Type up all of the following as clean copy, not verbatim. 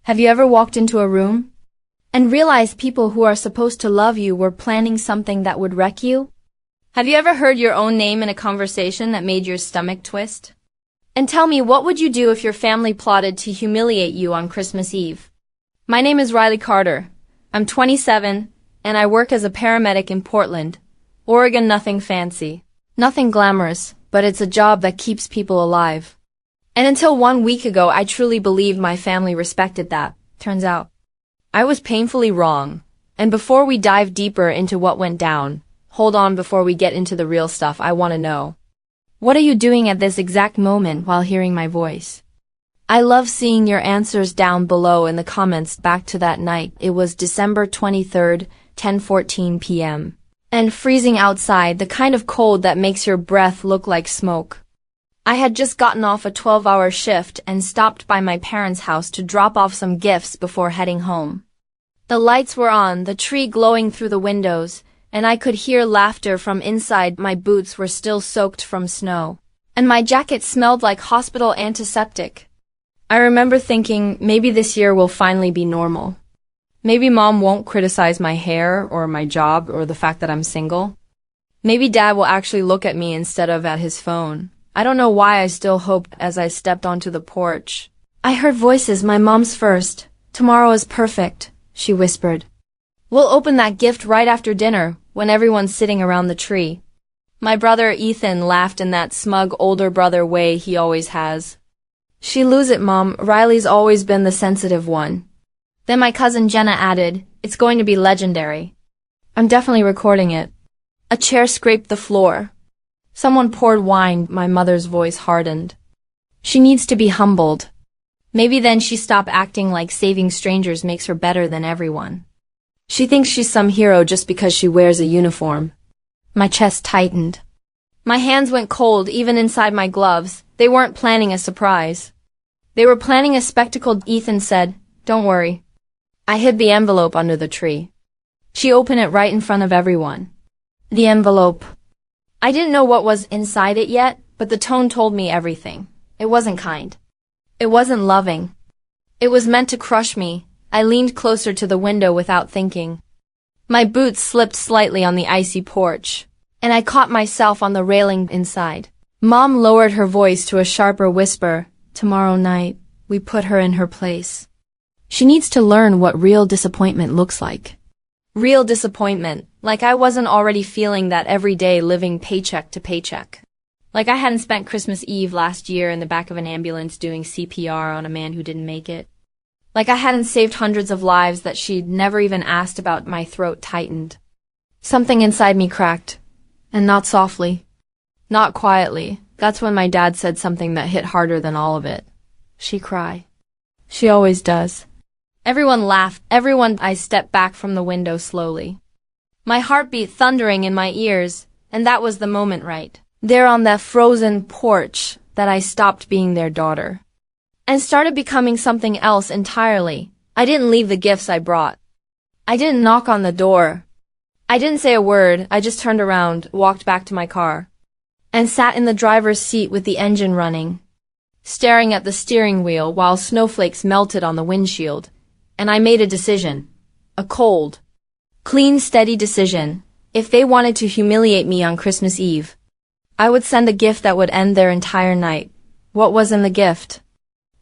Have you ever walked into a room and realized people who are supposed to love you were planning something that would wreck you? Have you ever heard your own name in a conversation that made your stomach twist? And tell me, what would you do if your family plotted to humiliate you on Christmas Eve? My name is Riley Carter. I'm 27, and I work as a paramedic in Portland, Oregon. Nothing fancy, nothing glamorous, but it's a job that keeps people alive. And until 1 week ago, I truly believed my family respected that. Turns out, I was painfully wrong. And before we dive deeper into what went down, hold on before we get into the real stuff. I want to know, what are you doing at this exact moment while hearing my voice? I love seeing your answers down below in the comments. Back to that night. It was December 23rd, 10:14 p.m. and freezing outside, the kind of cold that makes your breath look like smoke. I had just gotten off a 12-hour shift and stopped by my parents' house to drop off some gifts before heading home. The lights were on, the tree glowing through the windows, and I could hear laughter from inside. My boots were still soaked from snow, and my jacket smelled like hospital antiseptic. I remember thinking, maybe this year will finally be normal. Maybe Mom won't criticize my hair or my job or the fact that I'm single. Maybe Dad will actually look at me instead of at his phone. I don't know why I still hoped. As I stepped onto the porch, I heard voices. My mom's first. Tomorrow is perfect, she whispered. We'll open that gift right after dinner, when everyone's sitting around the tree. My brother Ethan laughed in that smug older brother way he always has. She lose it, Mom. Riley's always been the sensitive one. Then my cousin Jenna added, it's going to be legendary. I'm definitely recording it. A chair scraped the floor. Someone poured wine. My mother's voice hardened. She needs to be humbled. Maybe then she stopped acting like saving strangers makes her better than everyone. She thinks she's some hero just because she wears a uniform. My chest tightened. My hands went cold even inside my gloves. They weren't planning a surprise. They were planning a spectacle. Ethan said, don't worry. I hid the envelope under the tree. She opened it right in front of everyone. The envelope. I didn't know what was inside it yet, but the tone told me everything. It wasn't kind. It wasn't loving. It was meant to crush me. I leaned closer to the window without thinking. My boots slipped slightly on the icy porch, and I caught myself on the railing inside. Mom lowered her voice to a sharper whisper. Tomorrow night, we put her in her place. She needs to learn what real disappointment looks like. Real disappointment, like I wasn't already feeling that every day, living paycheck to paycheck. Like I hadn't spent Christmas Eve last year in the back of an ambulance doing CPR on a man who didn't make it. Like I hadn't saved hundreds of lives that she'd never even asked about. My throat tightened. Something inside me cracked. And not softly. Not quietly. That's when my dad said something that hit harder than all of it. She cry. She always does. Everyone laughed. I stepped back from the window slowly. My heartbeat thundering in my ears, and that was the moment right there on that frozen porch that I stopped being their daughter and started becoming something else entirely. I didn't leave the gifts I brought. I didn't knock on the door. I didn't say a word. I just turned around, walked back to my car, and sat in the driver's seat with the engine running, staring at the steering wheel while snowflakes melted on the windshield. And I made a decision. A cold, clean, steady decision. If they wanted to humiliate me on Christmas Eve, I would send a gift that would end their entire night. What was in the gift?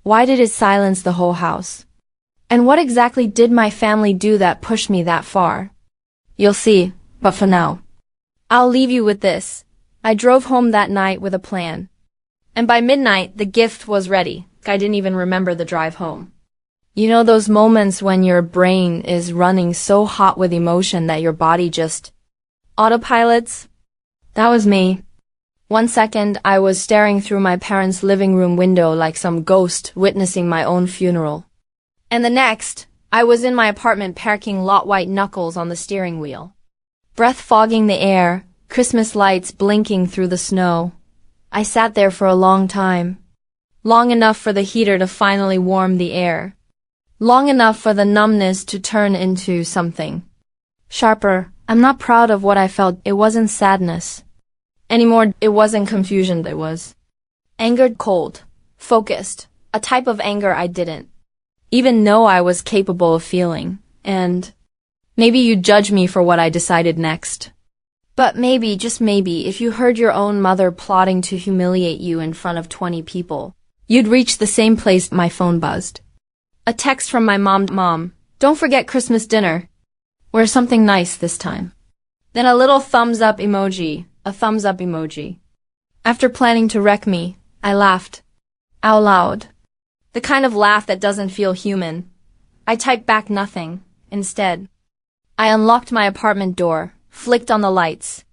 Why did it silence the whole house? And what exactly did my family do that pushed me that far? You'll see, but for now, I'll leave you with this. I drove home that night with a plan. And by midnight, the gift was ready. I didn't even remember the drive home. You know those moments when your brain is running so hot with emotion that your body just autopilots? That was me. 1 second, I was staring through my parents' living room window like some ghost witnessing my own funeral. And the next, I was in my apartment parking lot, white knuckles on the steering wheel. Breath fogging the air, Christmas lights blinking through the snow. I sat there for a long time. Long enough for the heater to finally warm the air. Long enough for the numbness to turn into something sharper. I'm not proud of what I felt. It wasn't sadness anymore. It wasn't confusion. It was anger, cold, focused, a type of anger I didn't even know I was capable of feeling, and maybe you'd judge me for what I decided next. But maybe, just maybe, if you heard your own mother plotting to humiliate you in front of 20 people, you'd reach the same place. My phone buzzed. A text from my mom. Mom, don't forget Christmas dinner. Wear something nice this time. Then a little thumbs up emoji, a thumbs up emoji. After planning to wreck me, I laughed. Out loud. The kind of laugh that doesn't feel human. I typed back nothing. Instead, I unlocked my apartment door, flicked on the lights,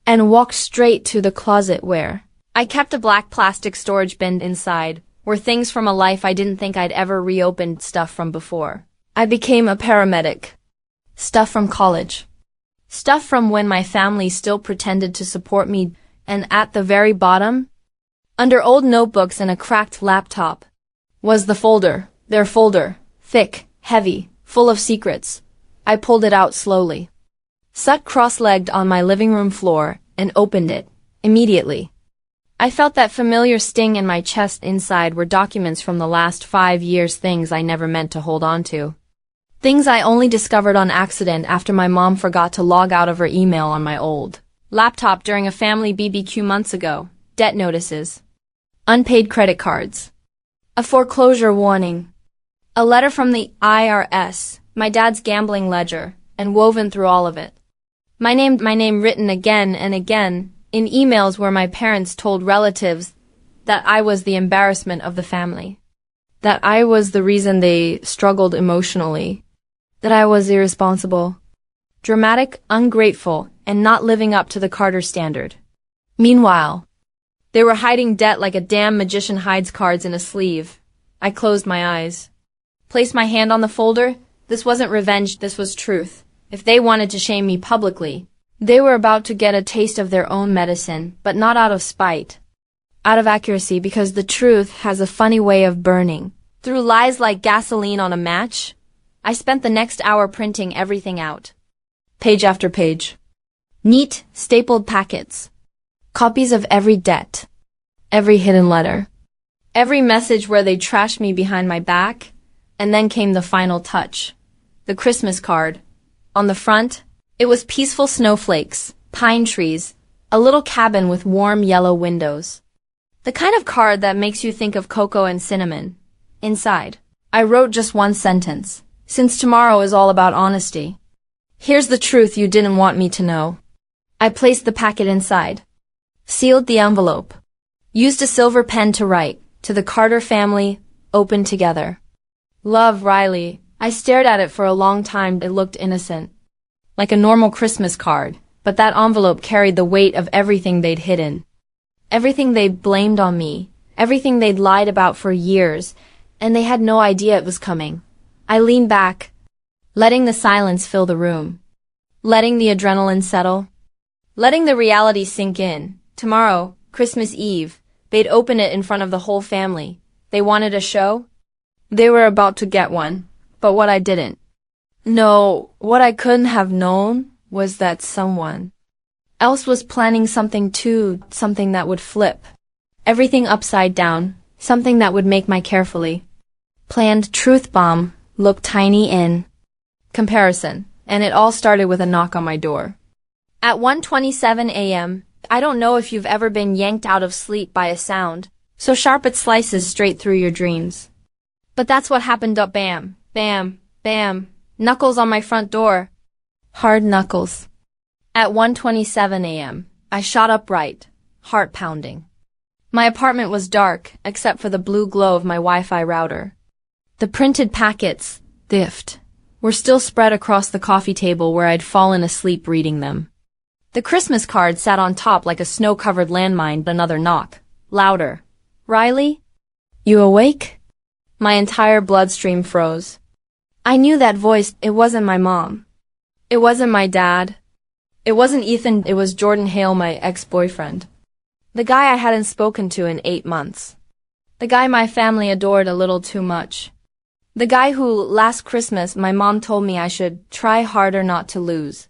and walked straight to the closet where I kept a black plastic storage bin. Inside were things from a life I didn't think I'd ever reopened, stuff from before I became a paramedic, stuff from college, stuff from when my family still pretended to support me, and at the very bottom, under old notebooks and a cracked laptop, was the folder, their folder, thick, heavy, full of secrets. I pulled it out slowly, sat cross-legged on my living room floor, and opened it. Immediately, I felt that familiar sting in my chest. Inside were documents from the last 5 years, things I never meant to hold on to. Things I only discovered on accident after my mom forgot to log out of her email on my old laptop during a family BBQ months ago. Debt notices, unpaid credit cards, a foreclosure warning, a letter from the IRS, my dad's gambling ledger, and woven through all of it, my name written again and again in emails where my parents told relatives that I was the embarrassment of the family, that I was the reason they struggled emotionally, that I was irresponsible, dramatic, ungrateful, and not living up to the Carter standard. Meanwhile, they were hiding debt like a damn magician hides cards in a sleeve. I closed my eyes, placed my hand on the folder. This wasn't revenge, this was truth. If they wanted to shame me publicly, they were about to get a taste of their own medicine, but not out of spite, out of accuracy, because the truth has a funny way of burning through lies like gasoline on a match. I spent the next hour printing everything out, page after page. Neat, stapled packets. Copies of every debt, every hidden letter, every message where they trashed me behind my back. And then came the final touch. The Christmas card. On the front, it was peaceful snowflakes, pine trees, a little cabin with warm yellow windows. The kind of card that makes you think of cocoa and cinnamon. Inside, I wrote just one sentence. Since tomorrow is all about honesty, here's the truth you didn't want me to know. I placed the packet inside, sealed the envelope, used a silver pen to write, to the Carter family, open together. Love, Riley. I stared at it for a long time. It looked innocent, like a normal Christmas card, but that envelope carried the weight of everything they'd hidden, everything they'd blamed on me, everything they'd lied about for years, and they had no idea it was coming. I leaned back, letting the silence fill the room, letting the adrenaline settle, letting the reality sink in. Tomorrow, Christmas Eve, they'd open it in front of the whole family. They wanted a show? They were about to get one. But what I didn't know, what I couldn't have known, was that someone else was planning something too, something that would flip everything upside down, something that would make my carefully planned truth bomb look tiny in comparison. And it all started with a knock on my door. At 1:27 a.m., I don't know if you've ever been yanked out of sleep by a sound so sharp it slices straight through your dreams. But that's what happened. Bam, bam, bam, knuckles on my front door. Hard knuckles. At 1:27 a.m., I shot upright, heart pounding. My apartment was dark, except for the blue glow of my Wi-Fi router. The printed packets, gift, were still spread across the coffee table where I'd fallen asleep reading them. The Christmas card sat on top like a snow-covered landmine. Another knock. Louder. Riley? You awake? My entire bloodstream froze. I knew that voice. It wasn't my mom. It wasn't my dad. It wasn't Ethan. It was Jordan Hale, my ex-boyfriend. The guy I hadn't spoken to in 8 months. The guy my family adored a little too much. The guy who, last Christmas, my mom told me I should try harder not to lose.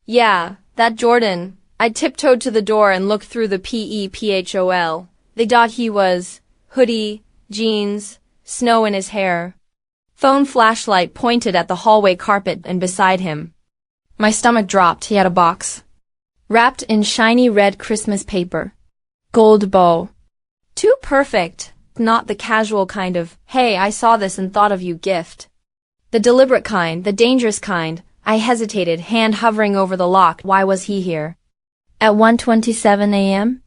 Yeah, that Jordan. I tiptoed to the door and looked through the PEPHOL. They thought he was hoodie, jeans, snow in his hair. Phone flashlight pointed at the hallway carpet and beside him. My stomach dropped. He had a box. Wrapped in shiny red Christmas paper. Gold bow. Too perfect. Not the casual kind of, hey, I saw this and thought of you gift. The deliberate kind, the dangerous kind. I hesitated, hand hovering over the lock. Why was he here? At 1:27 a.m.?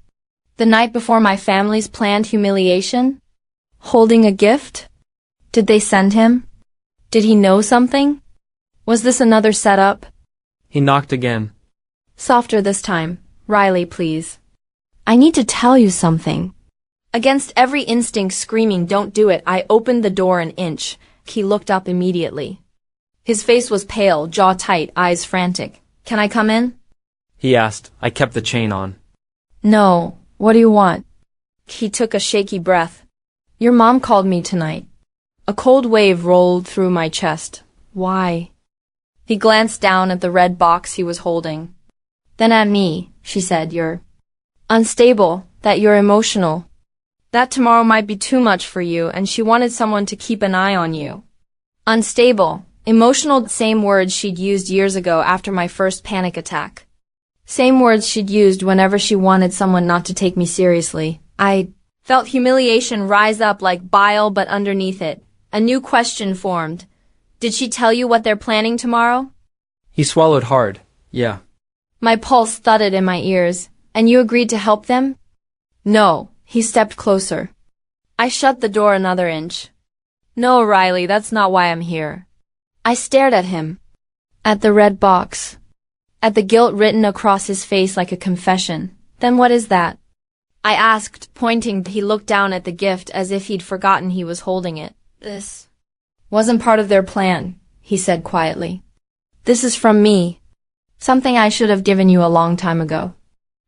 The night before my family's planned humiliation? Holding a gift? Did they send him? Did he know something? Was this another setup? He knocked again. Softer this time. Riley, please. I need to tell you something. Against every instinct screaming, don't do it, I opened the door an inch. He looked up immediately. His face was pale, jaw tight, eyes frantic. Can I come in? He asked. I kept the chain on. No. What do you want? He took a shaky breath. Your mom called me tonight. A cold wave rolled through my chest. Why? He glanced down at the red box he was holding. Then at me, she said, you're unstable, that you're emotional. That tomorrow might be too much for you, and she wanted someone to keep an eye on you. Unstable, emotional, same words she'd used years ago after my first panic attack. Same words she'd used whenever she wanted someone not to take me seriously. I felt humiliation rise up like bile, but underneath it, a new question formed. Did she tell you what they're planning tomorrow? He swallowed hard. Yeah. My pulse thudded in my ears. And you agreed to help them? No. He stepped closer. I shut the door another inch. No, Riley, that's not why I'm here. I stared at him. At the red box. At the guilt written across his face like a confession. Then what is that? I asked, pointing. He looked down at the gift as if he'd forgotten he was holding it. This wasn't part of their plan, he said quietly. This is from me. Something I should have given you a long time ago.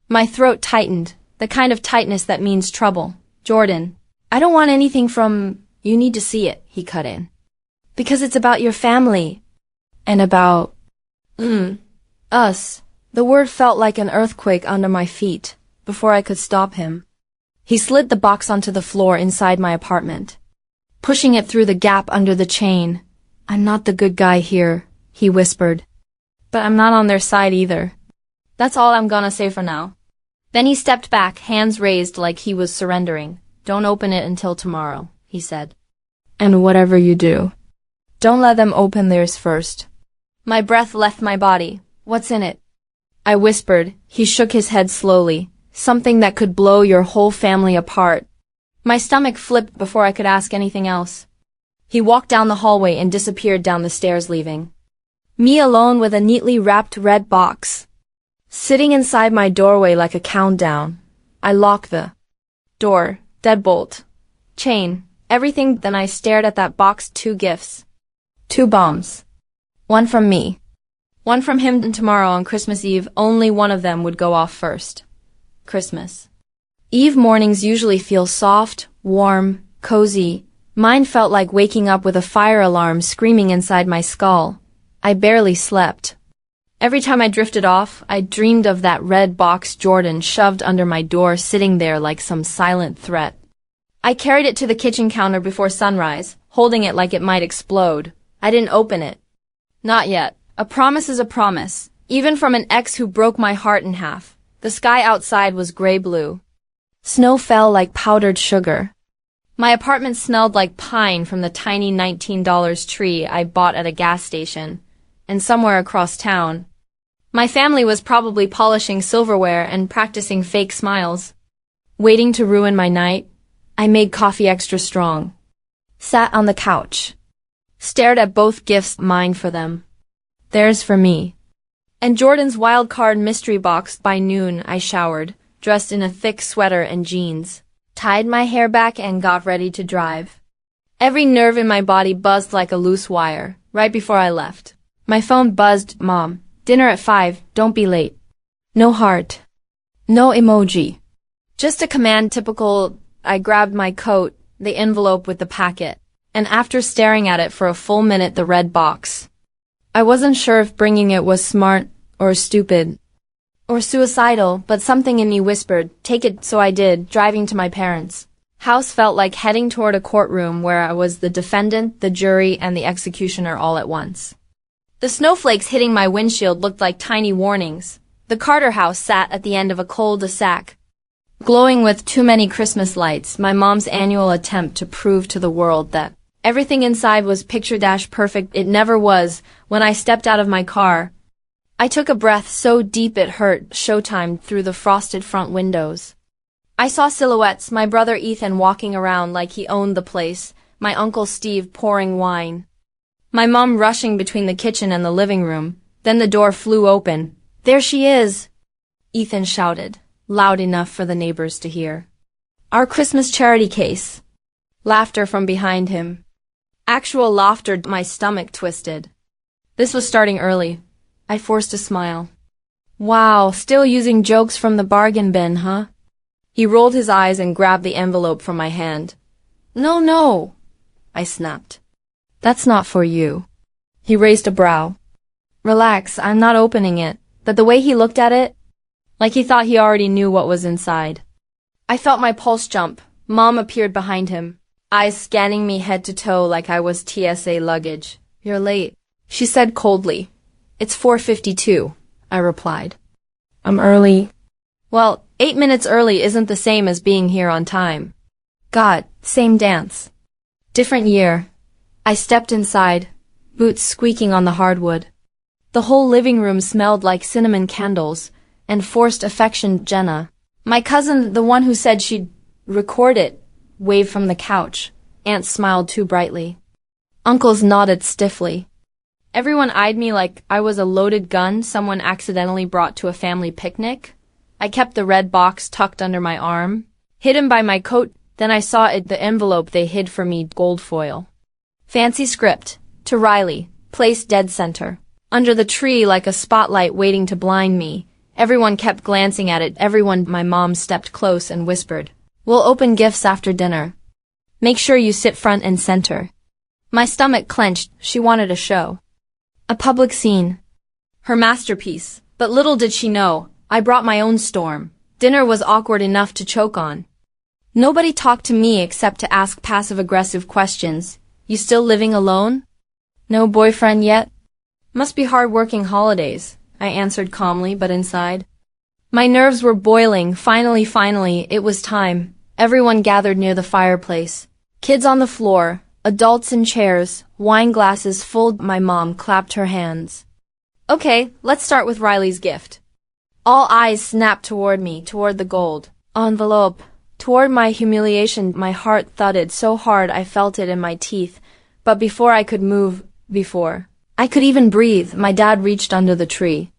My throat tightened, the kind of tightness that means trouble. Jordan, I don't want anything from... You need to see it, he cut in. Because it's about your family. And about... us. The word felt like an earthquake under my feet, before I could stop him. He slid the box onto the floor inside my apartment, pushing it through the gap under the chain. I'm not the good guy here, he whispered. But I'm not on their side either. That's all I'm gonna say for now. Then he stepped back, hands raised like he was surrendering. Don't open it until tomorrow, he said. And whatever you do, don't let them open theirs first. My breath left my body. What's in it? I whispered. He shook his head slowly. Something that could blow your whole family apart. My stomach flipped before I could ask anything else. He walked down the hallway and disappeared down the stairs, leaving me alone with a neatly wrapped red box, sitting inside my doorway like a countdown. I locked the door, deadbolt, chain, everything. Then I stared at that box. 2 gifts. 2 bombs. One from me. One from him, and tomorrow on Christmas Eve, only one of them would go off first. Christmas Eve mornings usually feel soft, warm, cozy. Mine felt like waking up with a fire alarm screaming inside my skull. I barely slept. Every time I drifted off, I dreamed of that red box Jordan shoved under my door, sitting there like some silent threat. I carried it to the kitchen counter before sunrise, holding it like it might explode. I didn't open it. Not yet. A promise is a promise, even from an ex who broke my heart in half. The sky outside was gray-blue. Snow fell like powdered sugar. My apartment smelled like pine from the tiny $19 tree I bought at a gas station, and somewhere across town. My family was probably polishing silverware and practicing fake smiles. Waiting to ruin my night, I made coffee extra strong. Sat on the couch. Stared at both gifts, mine for them. Theirs for me. And Jordan's wild card mystery box. By noon, I showered, dressed in a thick sweater and jeans, tied my hair back and got ready to drive. Every nerve in my body buzzed like a loose wire. Right before I left, my phone buzzed. Mom, dinner at 5, don't be late. No heart. No emoji. Just a command. Typical. I grabbed my coat, the envelope with the packet, and after staring at it for a full minute, the red box. I wasn't sure if bringing it was smart, or stupid, or suicidal, but something in me whispered, take it, so I did, driving to my parents' House felt like heading toward a courtroom where I was the defendant, the jury, and the executioner all at once. The snowflakes hitting my windshield looked like tiny warnings. The Carter house sat at the end of a cul-de-sac, glowing with too many Christmas lights, my mom's annual attempt to prove to the world that everything inside was picture-perfect. It never was. When I stepped out of my car, I took a breath so deep it hurt. Showtime through the frosted front windows. I saw silhouettes, my brother Ethan walking around like he owned the place, my uncle Steve pouring wine, my mom rushing between the kitchen and the living room. Then the door flew open. "There she is!" Ethan shouted, loud enough for the neighbors to hear. "Our Christmas charity case." Laughter from behind him. Actual laughter. My stomach twisted. This was starting early. I forced a smile. "Wow, still using jokes from the bargain bin, huh?" He rolled his eyes and grabbed the envelope from my hand. No, I snapped. "That's not for you." He raised a brow. "Relax, I'm not opening it." But the way he looked at it, like he thought he already knew what was inside. I felt my pulse jump. Mom appeared behind him, eyes scanning me head to toe like I was TSA luggage. "You're late," she said coldly. "It's 4:52, I replied. "I'm early." "Well, 8 minutes early isn't the same as being here on time." God, same dance. Different year. I stepped inside, boots squeaking on the hardwood. The whole living room smelled like cinnamon candles and forced affection. Jenna, my cousin, the one who said she'd record it, waved from the couch. Aunt smiled too brightly. Uncles nodded stiffly. Everyone eyed me like I was a loaded gun someone accidentally brought to a family picnic. I kept the red box tucked under my arm, hidden by my coat. Then I saw it, the envelope they hid for me, gold foil. Fancy script, to Riley, placed dead center. Under the tree like a spotlight waiting to blind me. Everyone kept glancing at it. My mom stepped close and whispered, "We'll open gifts after dinner. Make sure you sit front and center." My stomach clenched. She wanted a show. A public scene. Her masterpiece. But little did she know, I brought my own storm. Dinner was awkward enough to choke on. Nobody talked to me except to ask passive-aggressive questions. "You still living alone? No boyfriend yet?" "Must be hard-working holidays," I answered calmly, but inside, my nerves were boiling. Finally, it was time. Everyone gathered near the fireplace. Kids on the floor, adults in chairs, wine glasses full. My mom clapped her hands. "Okay, let's start with Riley's gift." All eyes snapped toward me, toward the gold envelope, toward my humiliation. My heart thudded so hard I felt it in my teeth. But before I could move, before I could even breathe, my dad reached under the tree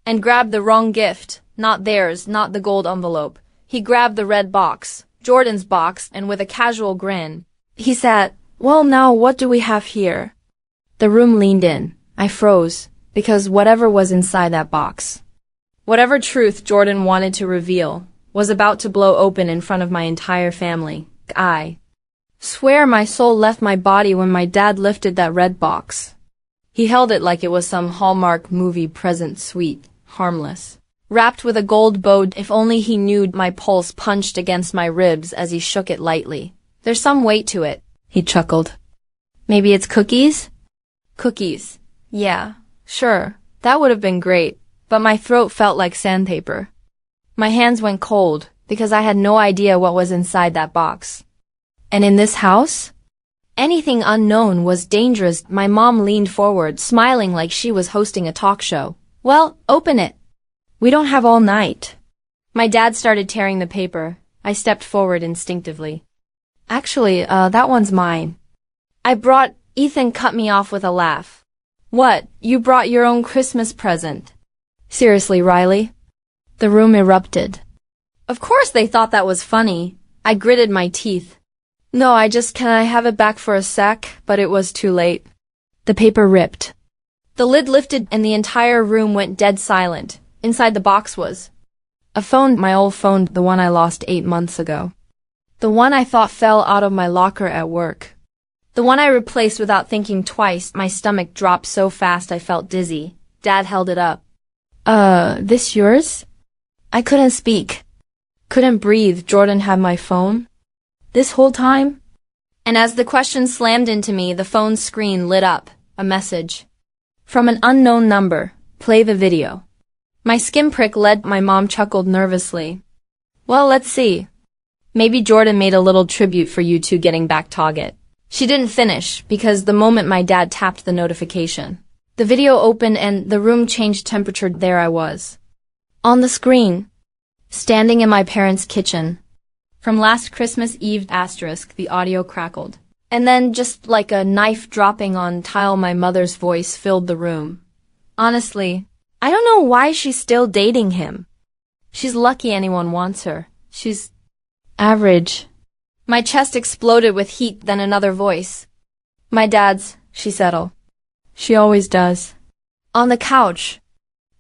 and grabbed the wrong gift. Not theirs, not the gold envelope. He grabbed the red box, Jordan's box, and with a casual grin, he said, "Well, now what do we have here?" The room leaned in. I froze, because whatever was inside that box, whatever truth Jordan wanted to reveal, was about to blow open in front of my entire family. I swear my soul left my body when my dad lifted that red box. He held it like it was some Hallmark movie present, sweet, harmless, wrapped with a gold bow. If only he knew. My pulse punched against my ribs as he shook it lightly. "There's some weight to it," he chuckled. "Maybe it's cookies?" "Cookies. Yeah, sure, that would have been great, but my throat felt like sandpaper. My hands went cold, because I had no idea what was inside that box. And in this house? Anything unknown was dangerous. My mom leaned forward, smiling like she was hosting a talk show. "Well, open it. We don't have all night." My dad started tearing the paper. I stepped forward instinctively. "Actually, that one's mine." Ethan cut me off with a laugh. "What, you brought your own Christmas present?" "Seriously, Riley?" The room erupted. Of course they thought that was funny. I gritted my teeth. "No, can I have it back for a sec?" But it was too late. The paper ripped. The lid lifted and the entire room went dead silent. Inside the box was a phone, my old phone, the one I lost 8 months ago. The one I thought fell out of my locker at work. The one I replaced without thinking twice. My stomach dropped so fast I felt dizzy. Dad held it up. This yours?" I couldn't speak. Couldn't breathe. Jordan had my phone? This whole time? And as the question slammed into me, the phone screen lit up. A message. From an unknown number. Play the video. My skin prick led. My mom chuckled nervously. Well, let's see. Maybe Jordan made a little tribute for you two getting back target. She didn't finish, because the moment my dad tapped the notification, the video opened and the room changed temperature. There I was. On the screen. Standing in my parents' kitchen. From last Christmas Eve *, the audio crackled. And then, just like a knife dropping on tile, my mother's voice filled the room. Honestly, I don't know why she's still dating him. She's lucky anyone wants her. She's average. My chest exploded with heat, then another voice. My dad's, she settled. She always does. On the couch.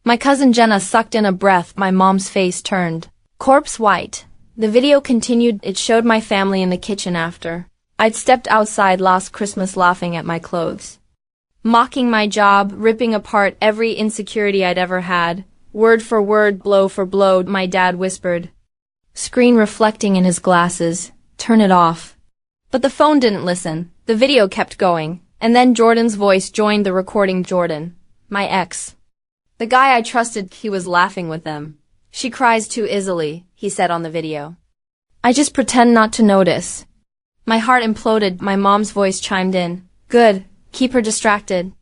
My cousin Jenna sucked in a breath. My mom's face turned corpse white. The video continued. It showed my family in the kitchen after I'd stepped outside last Christmas laughing at my clothes. Mocking my job, ripping apart every insecurity I'd ever had. Word for word, blow for blow, my dad whispered. Screen reflecting in his glasses. Turn it off. But the phone didn't listen. The video kept going. And then Jordan's voice joined the recording. Jordan, my ex. The guy I trusted, he was laughing with them. She cries too easily, he said on the video. I just pretend not to notice. My heart imploded. My mom's voice chimed in. Good, keep her distracted.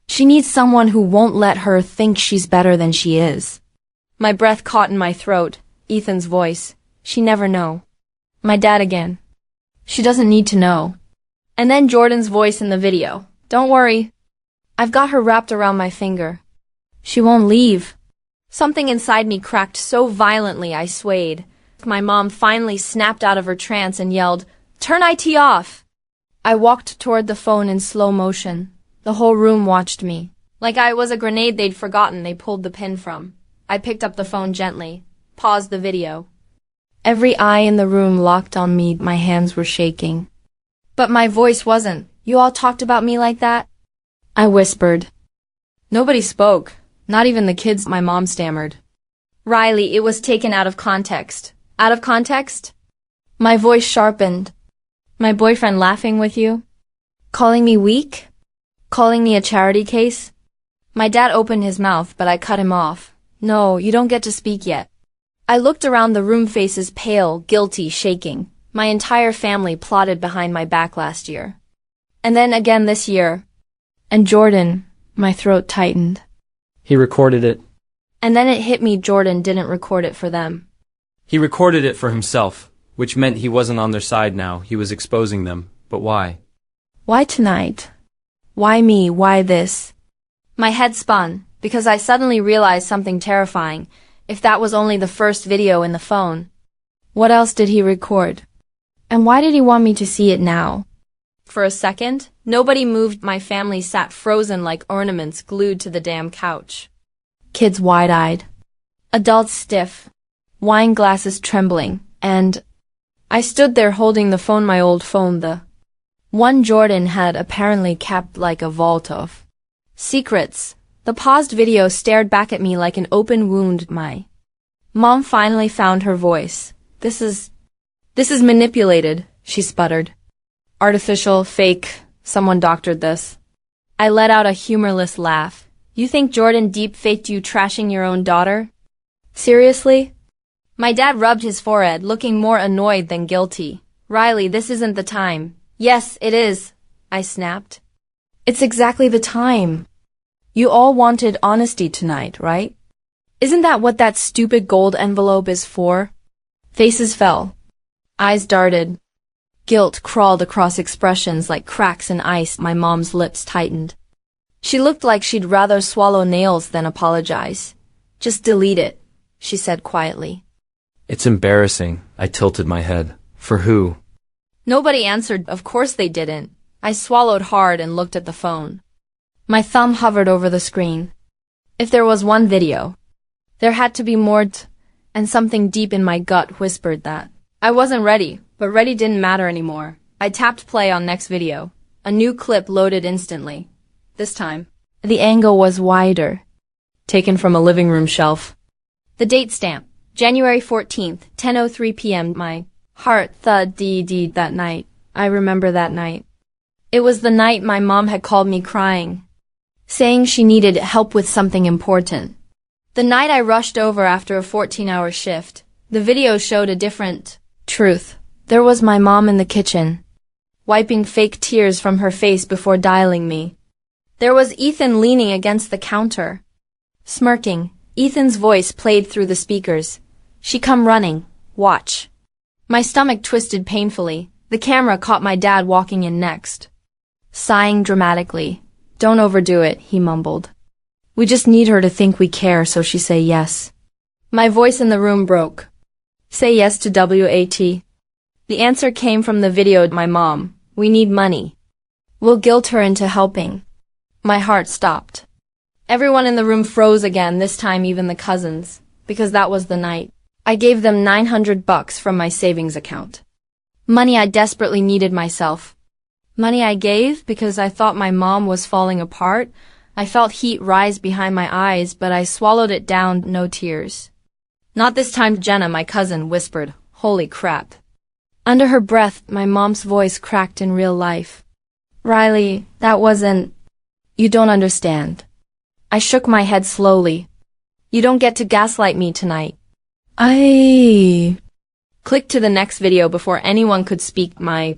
She needs someone who won't let her think she's better than she is. My breath caught in my throat. Ethan's voice. She never know. My dad again. She doesn't need to know. And then Jordan's voice in the video. Don't worry. I've got her wrapped around my finger. She won't leave. Something inside me cracked so violently I swayed. My mom finally snapped out of her trance and yelled, Turn IT off! I walked toward the phone in slow motion. The whole room watched me. Like I was a grenade they'd forgotten they pulled the pin from. I picked up the phone gently, paused the video. Every eye in the room locked on me. My hands were shaking. But my voice wasn't. You all talked about me like that? I whispered. Nobody spoke. Not even the kids, my mom stammered. Riley, it was taken out of context. Out of context? My voice sharpened. My boyfriend laughing with you? Calling me weak? Calling me a charity case? My dad opened his mouth, but I cut him off. No, you don't get to speak yet. I looked around the room, faces pale, guilty, shaking. My entire family plotted behind my back last year. And then again this year. And Jordan, my throat tightened. He recorded it. And then it hit me, Jordan didn't record it for them. He recorded it for himself, which meant he wasn't on their side now. He was exposing them. But why? Why tonight? Why me? Why this? My head spun, because I suddenly realized something terrifying. If that was only the first video in the phone, what else did he record? And why did he want me to see it now? For a second, nobody moved. My family sat frozen like ornaments glued to the damn couch. Kids wide-eyed. Adults stiff. Wine glasses trembling. And I stood there holding the phone, my old phone, the one Jordan had apparently kept like a vault of secrets. The paused video stared back at me like an open wound. My mom finally found her voice. This is manipulated, she sputtered. Artificial, fake, someone doctored this. I let out a humorless laugh. You think Jordan deep-faked you trashing your own daughter? Seriously? My dad rubbed his forehead, looking more annoyed than guilty. Riley, this isn't the time. Yes, it is, I snapped. It's exactly the time. You all wanted honesty tonight, right? Isn't that what that stupid gold envelope is for? Faces fell. Eyes darted. Guilt crawled across expressions like cracks in ice. My mom's lips tightened. She looked like she'd rather swallow nails than apologize. Just delete it, she said quietly. It's embarrassing. I tilted my head. For who? Nobody answered. Of course they didn't. I swallowed hard and looked at the phone. My thumb hovered over the screen. If there was one video, there had to be more, and something deep in my gut whispered that. I wasn't ready, but ready didn't matter anymore. I tapped play on next video. A new clip loaded instantly. This time, the angle was wider. Taken from a living room shelf. The date stamp, January 14th, 10:03 p.m. My Heart thud dee that night. I remember that night. It was the night my mom had called me crying, saying she needed help with something important. The night I rushed over after a 14-hour shift. The video showed a different truth. There was my mom in the kitchen, wiping fake tears from her face before dialing me. There was Ethan leaning against the counter, smirking. Ethan's voice played through the speakers. She come running. Watch. My stomach twisted painfully. The camera caught my dad walking in next, sighing dramatically. Don't overdo it, he mumbled. We just need her to think we care so she say yes. My voice in the room broke. Say yes to WAT. The answer came from the video. My mom. We need money. We'll guilt her into helping. My heart stopped. Everyone in the room froze again, this time even the cousins, because that was the night. I gave them $900 from my savings account. Money I desperately needed myself. Money I gave because I thought my mom was falling apart. I felt heat rise behind my eyes, but I swallowed it down, no tears. Not this time, Jenna, my cousin, whispered. Holy crap. Under her breath, my mom's voice cracked in real life. Riley, that wasn't... You don't understand. I shook my head slowly. You don't get to gaslight me tonight. I... Click to the next video before anyone could speak. My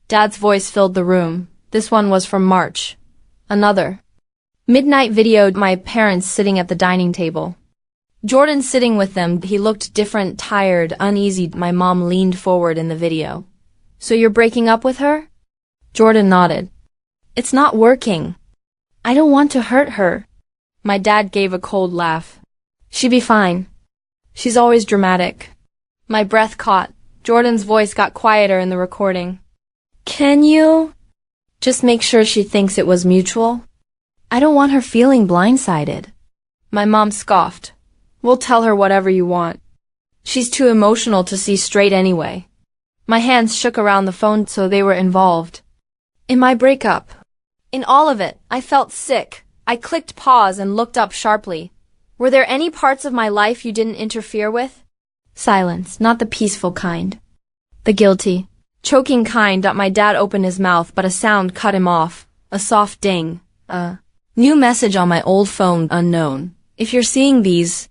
dad's voice filled the room. This one was from March. Another. Midnight videoed my parents sitting at the dining table. Jordan sitting with them. He looked different, tired, uneasy. My mom leaned forward in the video. So you're breaking up with her? Jordan nodded. It's not working. I don't want to hurt her. My dad gave a cold laugh. She'd be fine. She's always dramatic. My breath caught. Jordan's voice got quieter in the recording. Can you just make sure she thinks it was mutual? I don't want her feeling blindsided. My mom scoffed. We'll tell her whatever you want. She's too emotional to see straight anyway. My hands shook around the phone so they were involved. In my breakup. In all of it, I felt sick. I clicked pause and looked up sharply. Were there any parts of my life you didn't interfere with? Silence, not the peaceful kind. The guilty, choking kind. My dad opened his mouth, but a sound cut him off. A soft ding. New message on my old phone, unknown. If you're seeing these...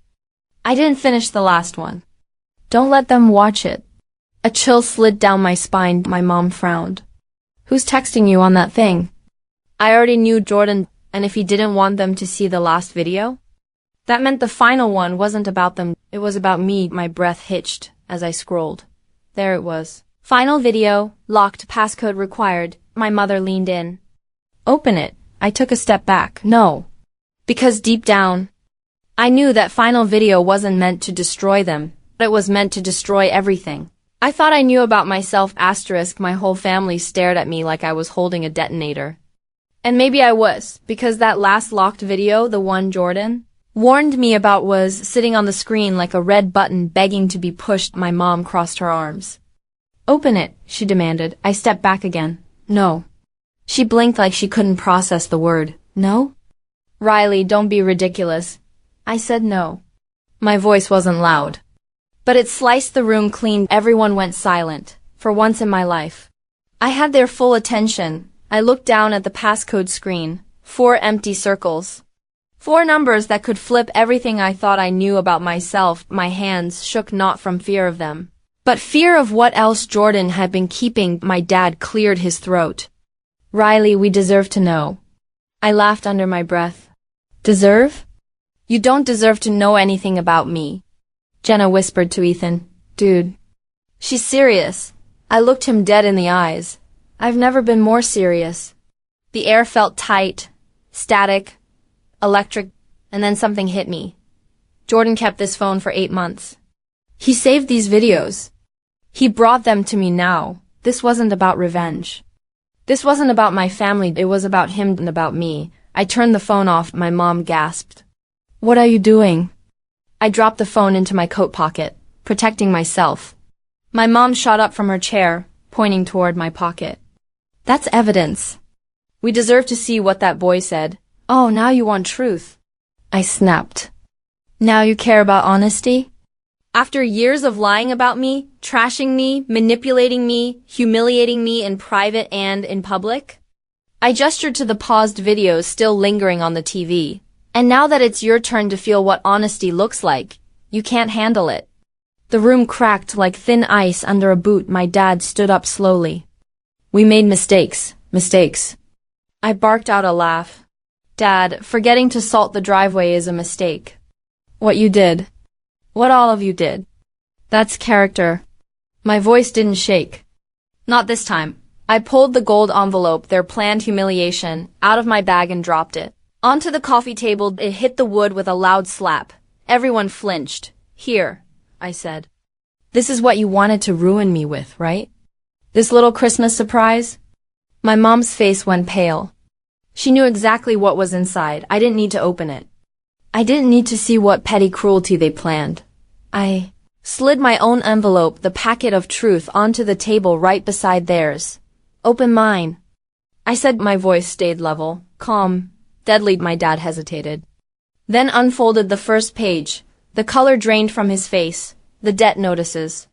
I didn't finish the last one. Don't let them watch it. A chill slid down my spine. My mom frowned. Who's texting you on that thing? I already knew Jordan, and if he didn't want them to see the last video? That meant the final one wasn't about them, it was about me. My breath hitched as I scrolled. There it was. Final video, locked, passcode required. My mother leaned in. Open it. I took a step back. No. Because deep down, I knew that final video wasn't meant to destroy them, but it was meant to destroy everything. I thought I knew about myself, asterisk. My whole family stared at me like I was holding a detonator. And maybe I was, because that last locked video, the one Jordan warned me about, was sitting on the screen like a red button begging to be pushed. My mom crossed her arms. Open it, she demanded. I stepped back again. No. She blinked like she couldn't process the word. No? Riley, don't be ridiculous. I said no. My voice wasn't loud, but it sliced the room clean. Everyone went silent, for once in my life. I had their full attention. I looked down at the passcode screen. 4 empty circles. 4 numbers that could flip everything I thought I knew about myself. My hands shook, not from fear of them, but fear of what else Jordan had been keeping. My dad cleared his throat. Riley, we deserve to know. I laughed under my breath. Deserve? You don't deserve to know anything about me. Jenna whispered to Ethan. Dude. She's serious. I looked him dead in the eyes. I've never been more serious. The air felt tight, static, electric, and then something hit me. Jordan kept this phone for 8 months. He saved these videos. He brought them to me now. This wasn't about revenge. This wasn't about my family. It was about him and about me. I turned the phone off. My mom gasped. What are you doing? I dropped the phone into my coat pocket, protecting myself. My mom shot up from her chair, pointing toward my pocket. That's evidence. We deserve to see what that boy said. Oh, now you want truth. I snapped. Now you care about honesty? After years of lying about me, trashing me, manipulating me, humiliating me in private and in public? I gestured to the paused videos still lingering on the TV. And now that it's your turn to feel what honesty looks like, you can't handle it. The room cracked like thin ice under a boot. My dad stood up slowly. We made mistakes. I barked out a laugh. Dad, forgetting to salt the driveway is a mistake. What you did. What all of you did. That's character. My voice didn't shake. Not this time. I pulled the gold envelope, their planned humiliation, out of my bag and dropped it. Onto the coffee table, it hit the wood with a loud slap. Everyone flinched. Here, I said. This is what you wanted to ruin me with, right? This little Christmas surprise? My mom's face went pale. She knew exactly what was inside. I didn't need to open it. I didn't need to see what petty cruelty they planned. I slid my own envelope, the packet of truth, onto the table right beside theirs. Open mine. I said. My voice stayed level, calm, deadly. My dad hesitated. Then unfolded the first page. The color drained from his face. The debt notices.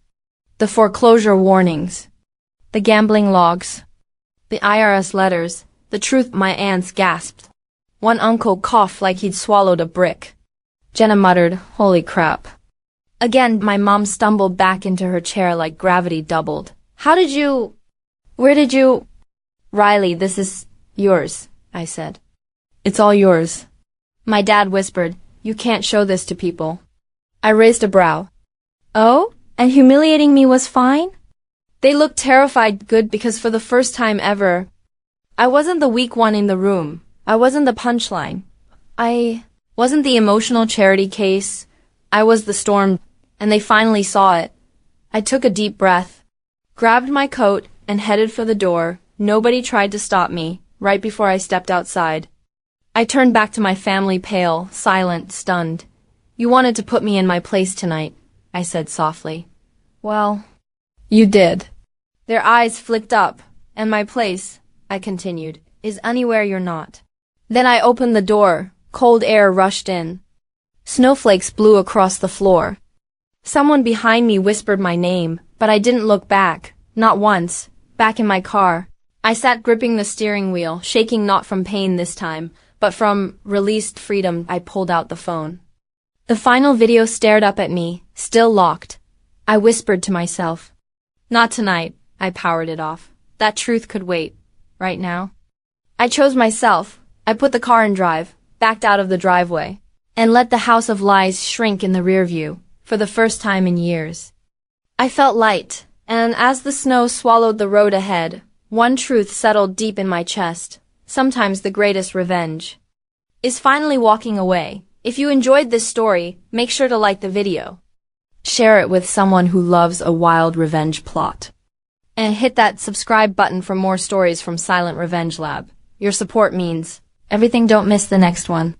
The foreclosure warnings. The gambling logs. The IRS letters. The truth. My aunts gasped. One uncle coughed like he'd swallowed a brick. Jenna muttered, "Holy crap." Again, my mom stumbled back into her chair like gravity doubled. Where did you? Riley, this is yours, I said. It's all yours. My dad whispered, you can't show this to people. I raised a brow. Oh? And humiliating me was fine? They looked terrified. Good, because for the first time ever, I wasn't the weak one in the room. I wasn't the punchline. I wasn't the emotional charity case. I was the storm, and they finally saw it. I took a deep breath, grabbed my coat, and headed for the door. Nobody tried to stop me, right before I stepped outside. I turned back to my family, pale, silent, stunned. You wanted to put me in my place tonight, I said softly. Well, you did. Their eyes flicked up. And my place, I continued, is anywhere you're not. Then I opened the door. Cold air rushed in. Snowflakes blew across the floor. Someone behind me whispered my name, but I didn't look back, not once. Back in my car, I sat gripping the steering wheel, shaking not from pain this time, but from released freedom. I pulled out the phone. The final video stared up at me, still locked. I whispered to myself. Not tonight. I powered it off. That truth could wait. Right now. I chose myself. I put the car in drive, backed out of the driveway, and let the house of lies shrink in the rear view, for the first time in years. I felt light, and as the snow swallowed the road ahead, one truth settled deep in my chest. Sometimes the greatest revenge is finally walking away. If you enjoyed this story, make sure to like the video, share it with someone who loves a wild revenge plot, and hit that subscribe button for more stories from Silent Revenge Lab. Your support means everything. Don't miss the next one.